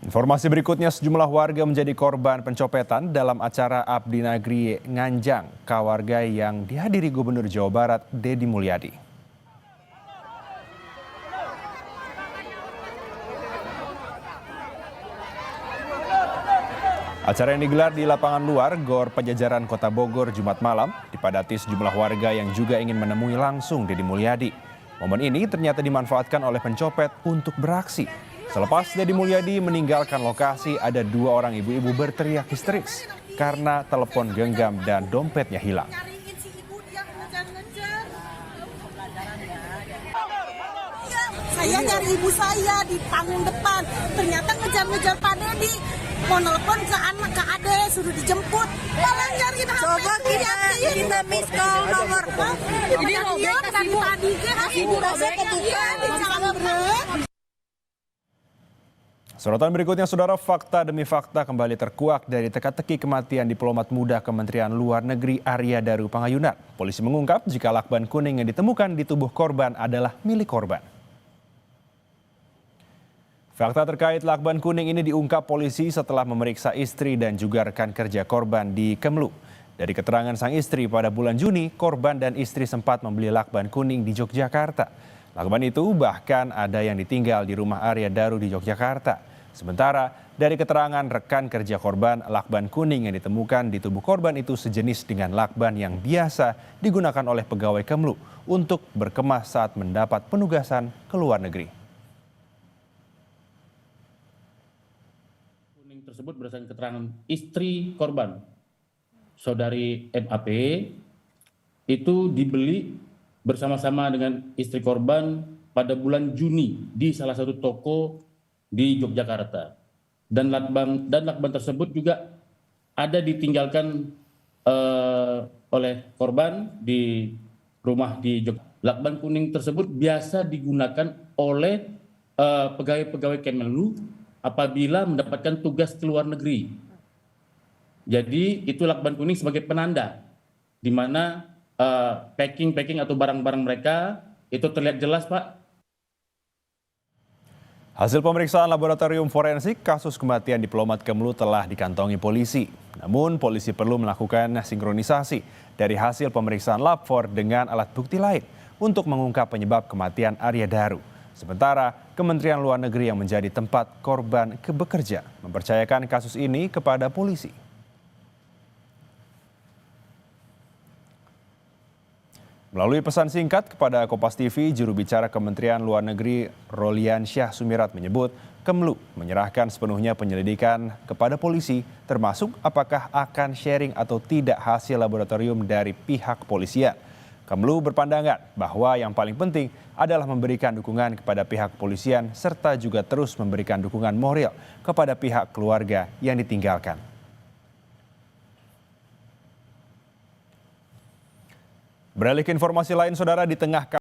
Informasi berikutnya, sejumlah warga menjadi korban pencopetan dalam acara Abdi Negri Nganjang, Kawarga yang dihadiri Gubernur Jawa Barat Deddy Mulyadi. Acara yang digelar di lapangan luar Gor Pajajaran Kota Bogor Jumat malam dipadati sejumlah warga yang juga ingin menemui langsung Deddy Mulyadi. Momen ini ternyata dimanfaatkan oleh pencopet untuk beraksi. Selepas Deddy Mulyadi meninggalkan lokasi, ada dua orang ibu-ibu berteriak histeris karena telepon genggam dan dompetnya hilang. Saya nyari ibu saya di panggung depan, ternyata ngejar-ngejar Pak Deddy. Mau nelpon ke anak, ke ade, suruh dijemput. Malah nyariin HP. Coba kita miss call nomor. Ini robek tadi ibu rasa ketukan di Cangbrek. Sorotan berikutnya, saudara, fakta demi fakta kembali terkuak dari teka-teki kematian diplomat muda Kementerian Luar Negeri Arya Daru Pangayunan. Polisi mengungkap jika lakban kuning yang ditemukan di tubuh korban adalah milik korban. Fakta terkait lakban kuning ini diungkap polisi setelah memeriksa istri dan juga rekan kerja korban di Kemlu. Dari keterangan sang istri, pada bulan Juni, korban dan istri sempat membeli lakban kuning di Yogyakarta. Lakban itu bahkan ada yang ditinggal di rumah Arya Daru di Yogyakarta. Sementara dari keterangan rekan kerja korban, lakban kuning yang ditemukan di tubuh korban itu sejenis dengan lakban yang biasa digunakan oleh pegawai Kemlu untuk berkemas saat mendapat penugasan ke luar negeri. Kuning tersebut berdasarkan keterangan istri korban, saudari MAP, itu dibeli bersama-sama dengan istri korban pada bulan Juni di salah satu toko di Yogyakarta. Dan lakban tersebut juga ada ditinggalkan oleh korban di rumah di Yogyakarta. Lakban kuning tersebut biasa digunakan oleh pegawai-pegawai Kemenlu apabila mendapatkan tugas ke luar negeri. Jadi itu lakban kuning sebagai penanda di mana packing atau barang-barang mereka itu terlihat jelas, Pak. Hasil pemeriksaan laboratorium forensik kasus kematian diplomat Kemlu telah dikantongi polisi. Namun polisi perlu melakukan sinkronisasi dari hasil pemeriksaan Lab4 dengan alat bukti lain untuk mengungkap penyebab kematian Arya Daru. Sementara Kementerian Luar Negeri yang menjadi tempat korban bekerja mempercayakan kasus ini kepada polisi. Melalui pesan singkat kepada Kompas TV, juru bicara Kementerian Luar Negeri Rolian Syah Sumirat menyebut Kemlu menyerahkan sepenuhnya penyelidikan kepada polisi, termasuk apakah akan sharing atau tidak hasil laboratorium dari pihak kepolisian. Kemlu berpandangan bahwa yang paling penting adalah memberikan dukungan kepada pihak kepolisian serta juga terus memberikan dukungan moral kepada pihak keluarga yang ditinggalkan. Beralih ke informasi lain, saudara, di tengah